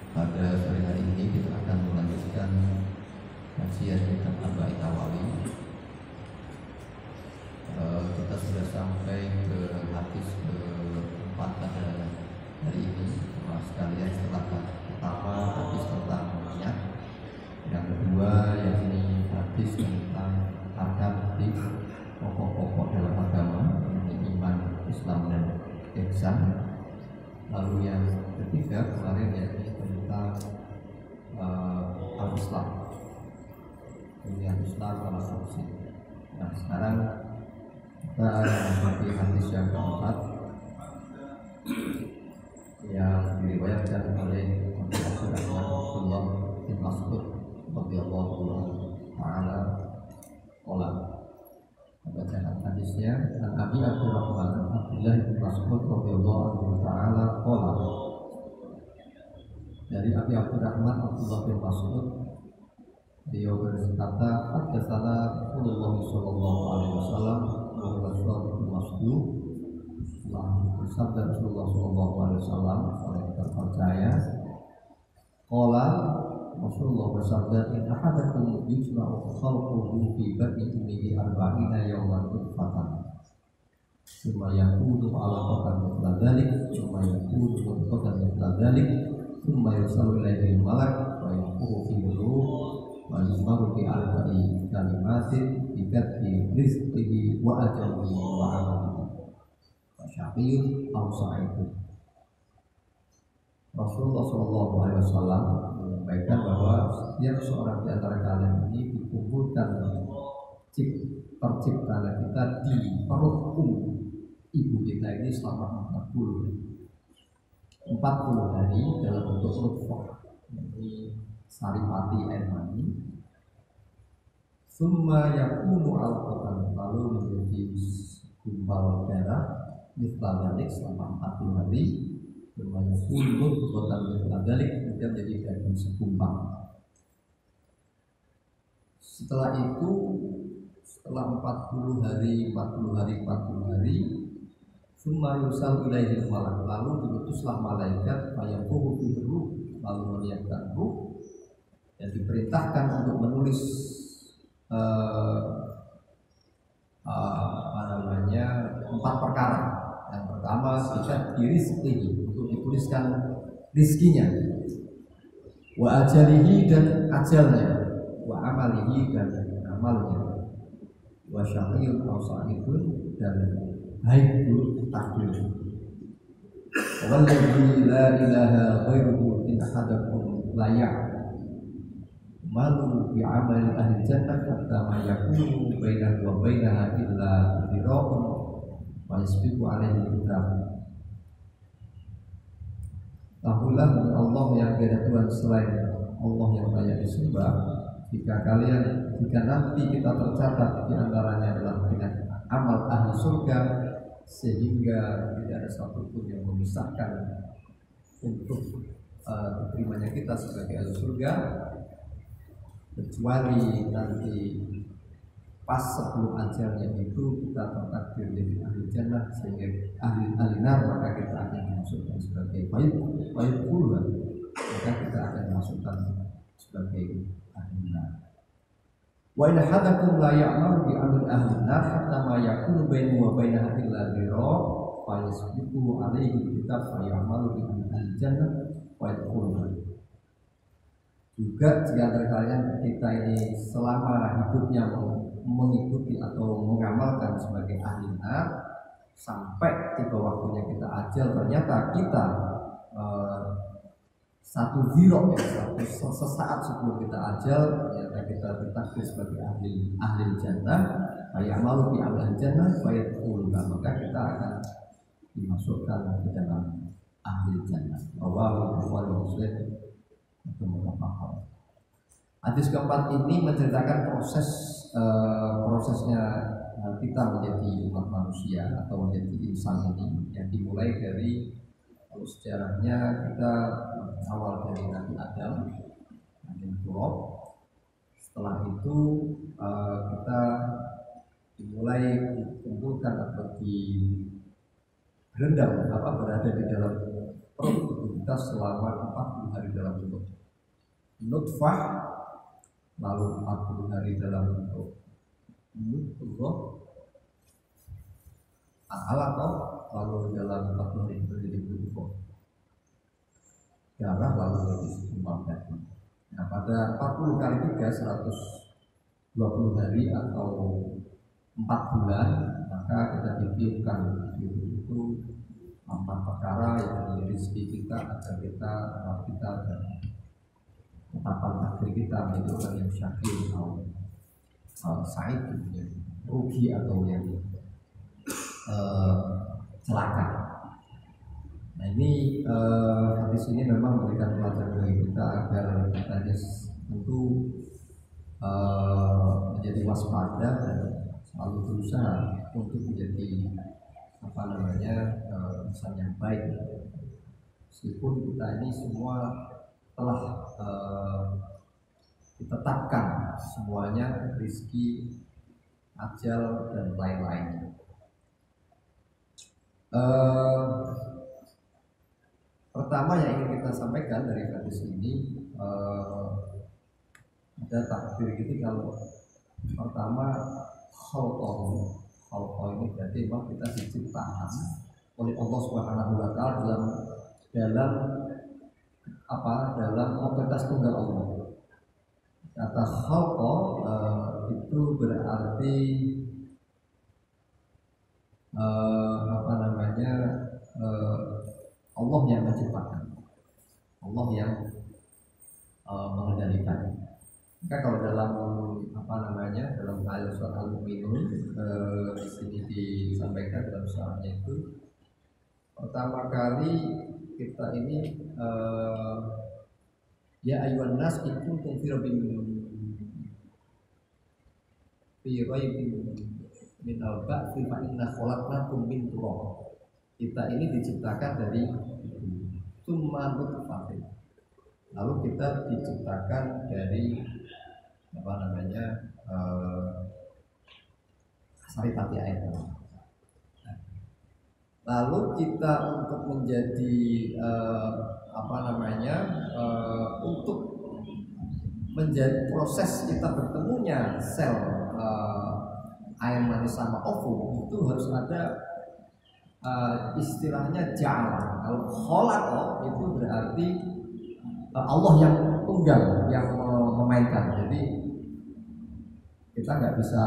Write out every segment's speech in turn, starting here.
Pada sore hari ini kita akan melanjutkan kajian kitab Arba'in Nawawi. Kita sudah sampai ke hadis keempat pada hari ini, teman sekalian. Setelah pertama hadis tentang niat, yang kedua yakni hadis tentang arkan pokok-pokok dalam agama, yakni iman, Islam dan ihsan. Lalu yang ketiga kemarin yakni tentang al-Islam, Islam ala saksi. Nah, sekarang kita menghadapi hadis yang keempat yang diriwayatkan oleh Abdullah bin Mas'ud radhiyallahu ta'ala qala. Bacaan hadisnya, an Abi Abdurrahman Abdullah bin Mas'ud radhiyallahu ta'ala qala. Dari Abi Abdurrahman Abdullah bin Mas'ud, beliau berkata, haddatsana Rasulullah sallallahu alaihi wasallam wa Rasulullah masduq. Telah bersabda Rasulullah sallallahu alaihi wasallam oleh terpercaya. Qala, Rasulullah bersabda, in ahadakum yusma'u khalquhu fi batni ummihi arba'ina yawman nutfatan, thumma yakunu 'alaqatan mithla dhalik, thumma yakunu mudghatan mithla dhalik, thumma yursalu ilaihi al-malak wa yanfukhu fihi ruh wa yusmaru bi arba'i kalimatin bi katbi rizqihi wa ajalihi wa 'amalihi wa syaqiyyun aw sa'idun. Rasulullah sallallahu alaihi wasallam menyampaikan bahwa setiap seorang di antara kalian ini dikumpulkan terciptaan kita di perut ibu kita ini selama 40 hari dalam bentuk nutfah, ini saripati air mani. Summa yakunu alqatan, lalu menjadi gumpal darah mithla dzalik selama 40 hari. Summa yakunu mudghatan mithla dzalik, kemudian menjadi daging segumpal. Setelah itu, setelah 40 hari summa yursal ilaihi malak, lalu diutuslah malaikat fayanfukhu fihi ruh, lalu meniupkan ruh dan diperintahkan untuk menulis empat perkara. Yang pertama kita dirizqihi, untuk dituliskan rizkinya, wa ajalihi dan ajalnya, wa amalihi dan amalnya, wa syaqiyyun aw sa'idun dan baik buruk takdir. Walladzi la ilaha ghairuhu in ahadakum la ya'malu bi 'amali ahli jannah hatta ma yakunu bainahu wa bainaha illa dhira'un wa yasbiqu 'alaihi kitab. Tahulah dengan Allah yang tiada Tuhan selain Allah yang layak disembah. Jika nanti kita tercatat di antaranya adalah dengan amal ahli surga, sehingga tidak ada satupun yang memisahkan untuk diterimanya kita sebagai ahli surga, kecuali nanti pas sebelum ajalnya itu kita tertakdir jadi ahli jannah, sehingga ahli nar, maka kita akan dimasukkan sebagai baik puluhan, maka kita akan dimasukkan sebagai ahli nar. Wa in hadakum la ya'malu bi amali ahli nar hatta ma yakunu bainahu wa bainaha illa dhira fa yasbiqu alaihi kitab fa ya'malu bi ahli jannah wa yadkhuluha. Juga jika antara kalian kita ini selama hidupnya mengikuti atau mengamalkan sebagai ahli nar, sampai tiba waktunya kita ajal, ternyata kita satu zero, satu sesaat sebelum kita ajal, ternyata kita ditakdir sebagai ahli jannah, kayak malu di ahli jannah, bayat ulga, maka kita akan dimasukkan ke dalam ahli jannah. Rawahu Bukhari Muslim atau mutafaqah. Hadis keempat ini menceritakan prosesnya kita menjadi umat manusia atau menjadi insan ini, yang dimulai dari, kalau sejarahnya kita awal dari Nabi Adam, Nabi Turab. Setelah itu kita dimulai dikumpulkan atau berada di dalam perut kita selama 40 hari dalam nutfah, lalu 40 hari dalam bentuk mudghah, alaqah, lalu dalam 40 hari menjadi mudghah, darah, lalu menjadi segumpal daging. Nah, pada 40 kali 3 120 hari atau 4 bulan, maka kita pikirkan itu 4 perkara yang menjadi rezeki kita agar kita dan ungkapan takdir kita menjadi orang yang syakir atau sa'id, yang rugi atau yang celaka. Nah ini hadis ini memang memberikan pelajaran bagi kita agar kita tentu menjadi waspada dan selalu berusaha untuk menjadi insan yang baik. Meskipun kita ini semua telah ditetapkan semuanya rezeki, ajal dan lain-lainnya. Pertama yang ingin kita sampaikan dari hadis ini, ada takdir gitu. Kalau pertama khalqah ini berarti memang kita diciptakan oleh Allah Subhanahu wa taala dalam otoritas tunggal Allah. Kata khalqah itu berarti Allah yang menciptakan, Allah yang mengendalikan. Maka kalau dalam dalam ayat surat Al-Mu'minun di sini disampaikan dalam suratnya itu, pertama kali kita ini ya ayyuhan nas in kuntum fi raibin min al-ba'thi fa inna khalaqnakum min turab. Kita ini diciptakan dari tsumma nutfatin. Lalu kita diciptakan dari saripati air. Lalu kita untuk menjadi untuk menjadi proses kita bertemunya sel air mani sama ovum itu harus ada istilahnya ja'ala. Kalau khalaqa itu berarti Allah yang tunggal yang memainkan. Jadi kita nggak bisa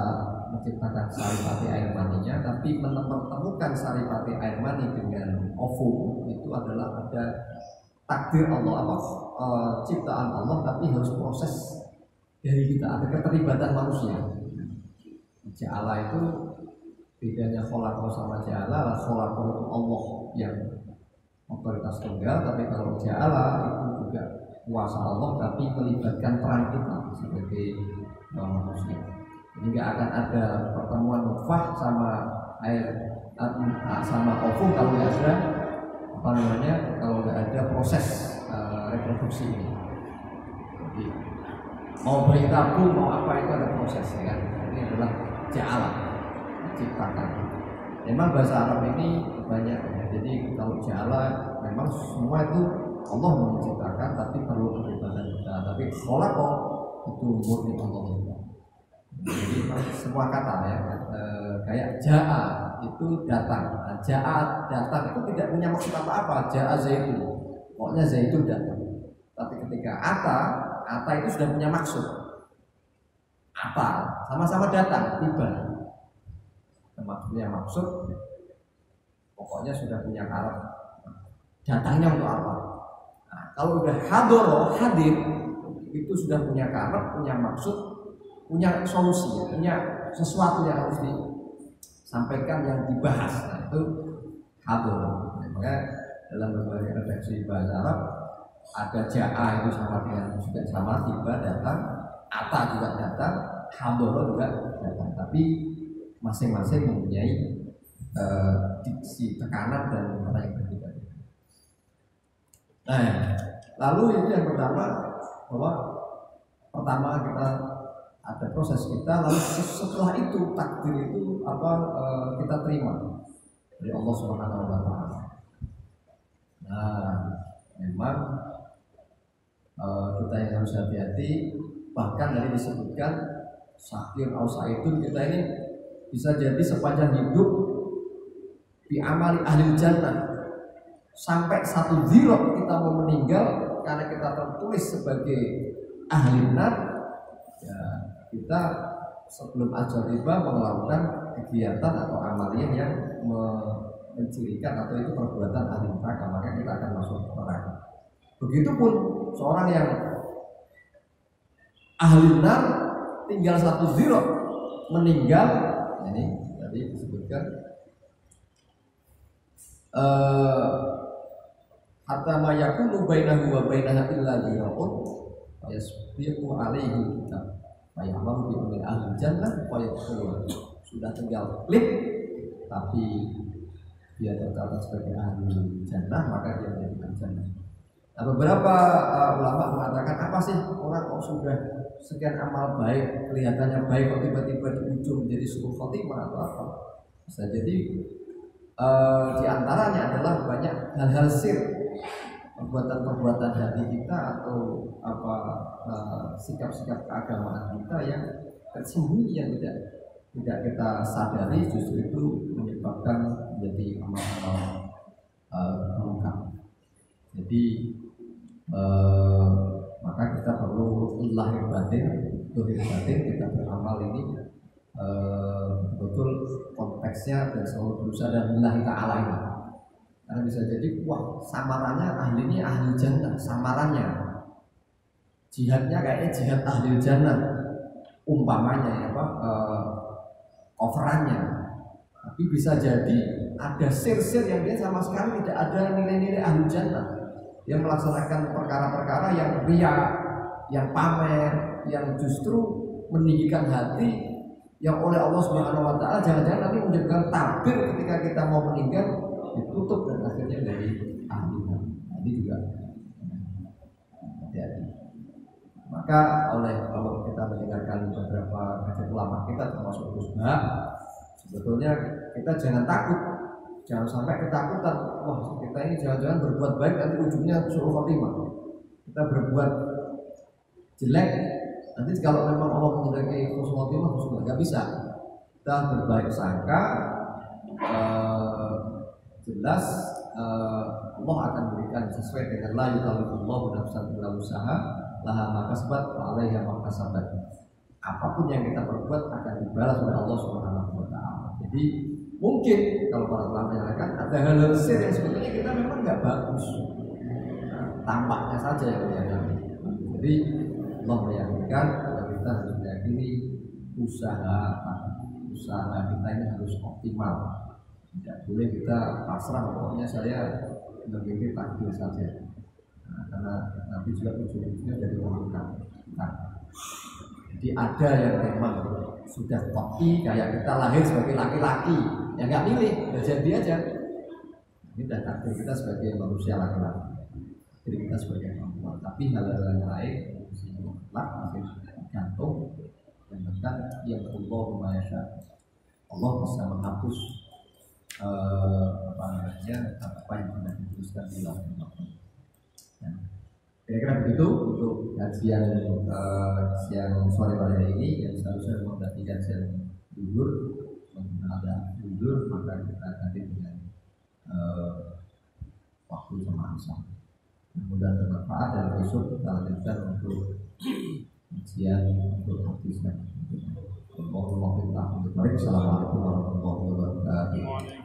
menciptakan saripati air maninya, tapi menemukan saripati air mani dengan ovum itu adalah ada takdir Allah, ciptaan Allah, tapi harus proses dari kita, ada keterlibatan manusia. Ja'ala itu bedanya khalaqa sama ja'ala. Khalaqa itu Allah yang otoritas tunggal, tapi kalau ja'ala itu juga kuasa Allah, tapi melibatkan peran kita sebagai manusia. Jadi nggak akan ada pertemuan nutfah sama air sama ovum kalau nggak ada kalau nggak ada proses reproduksi ini. Jadi mau bayi tabung mau apa itu ada proses, ya kan? Ini adalah ja'ala, ciptakan. Memang bahasa Arab ini banyak ya. Jadi kalau ja'ala memang semua itu Allah menciptakan, tapi perlu keterlibatan kita. Tapi khalaqa itu murni Allah. Jadi semua kata ya, kayak ja'a itu datang. Nah, ja'a datang itu tidak punya maksud apa-apa. Ja'a zaitun, pokoknya zaitun datang. Tapi ketika ata itu sudah punya maksud. Apa? Sama-sama datang, tiba. Maksudnya maksud, pokoknya sudah punya karakter. Datangnya untuk apa? Nah, kalau udah hadir itu sudah punya karakter, punya maksud, punya solusi, punya sesuatu yang harus disampaikan, yang dibahas. Nah, itu hadir. Makanya dalam berbagai redaksi bahasa Arab ada ja'a itu sama dengan juga sama tiba datang, ata juga datang, hadir juga datang. Tapi masing-masing mempunyai diksi tekanan dan mana yang berbeda. Nah, lalu itu yang pertama, bahwa pertama kita ada proses kita, lalu setelah itu takdir itu kita terima dari Allah Subhanahu wa taala. Nah, memang kita yang harus hati-hati. Bahkan tadi disebutkan syakir au saidun, kita ini bisa jadi sepanjang hidup di amali ahli jannah sampai 1 ziro kita mau meninggal karena kita tertulis sebagai ahli nar, ya kita sebelum ajal tiba melakukan kegiatan atau amaliyah yang mencirikan atau itu perbuatan ahli neraka, maka kita akan masuk neraka. Begitupun seorang yang ahli nar tinggal 1 ziro meninggal, ini tadi disebutkan hatta ma yakunu bainahu wa bainaha illa zira'un fa yasbiqu alaihi kitab fa ya'lamu bi anna ahli jannah fa yadkhulu. Sudah tinggal klik tapi dia tercatat sebagai ahli jannah, maka dia menjadi jannah. Nah, beberapa ulama mengatakan, apa sih orang kok sudah sekian amal baik, kelihatannya baik, kok tiba-tiba di ujung menjadi su'ul khotimah atau apa? Bisa jadi di antaranya adalah banyak hal-hal sir, perbuatan-perbuatan hati kita atau apa sikap-sikap keagamaan kita yang tersembunyi, yang tidak kita sadari, justru itu menyebabkan menjadi amal-amal keburukan. Jadi maka kita perlu lahir batin kita beramal ini betul konteksnya dan selalu berusaha dan lillahi ta'ala ini. Karena bisa jadi wah samarannya ahli ini ahli jannah, samarannya jihadnya kayaknya jihad ahli jannah umpamanya ya Pak, coverannya. Tapi bisa jadi ada sir-sir yang dia sama sekali tidak ada nilai-nilai ahli jannah, yang melaksanakan perkara-perkara yang riya, yang pamer, yang justru meninggikan hati, yang oleh Allah Subhanahu wa taala jangan-jangan nanti menjadikan tabir ketika kita mau meninggal ditutup dan akhirnya dari ahli. Ini juga hati-hati. Maka kalau kita mendengarkan beberapa kajian ulama kita termasuk Gus Bah, sebetulnya kita jangan takut, jangan sampai ketakutan. Wah kita ini jangan-jangan berbuat baik nanti ujungnya su'ul khotimah. Kita berbuat jelek, nanti kalau memang Allah menghendaki husnul khotimah, nggak bisa. Kita berbaik sangka, jelas Allah akan berikan sesuai dengan la yukallifullahu nafsan illa wus'aha laha ma kasabat wa 'alaiha ma kasabat. Apapun yang kita perbuat akan dibalas oleh Allah Subhanahu wa taala. Jadi mungkin kalau para ulama menyatakan ada hal-hal sir yang sebetulnya kita memang nggak bagus, tampaknya saja yang terjadi. Jadi Allah meyakinkan bahwa kita harus meyakini usaha kita ini harus optimal. Tidak boleh kita pasrah, pokoknya saya mengikuti takdir saja. Karena nanti juga ujung-ujungnya dari orang. Jadi ada yang memang sudah kopi kayak kita lahir sebagai laki-laki, yang nggak milih, udah jadi aja. Ini dah takdir kita sebagai manusia laki-laki, jadi kita sebagai perempuan. Tapi hal-hal yang lain masih gantung dan bahkan yang Allah Maha. Allah bisa menghapus apa yang sudah dituliskan di dalam Al-Quran. Kira-kira begitu untuk kajian siang sore pada hari ini, yang seharusnya menghadapi kajian duhur, ada duhur maka kita ganti dengan waktu sama asar. Mudah bermanfaat dan besok kita lanjutkan untuk kajian untuk hadis dan Assalamualaikum warahmatullahi wabarakatuh.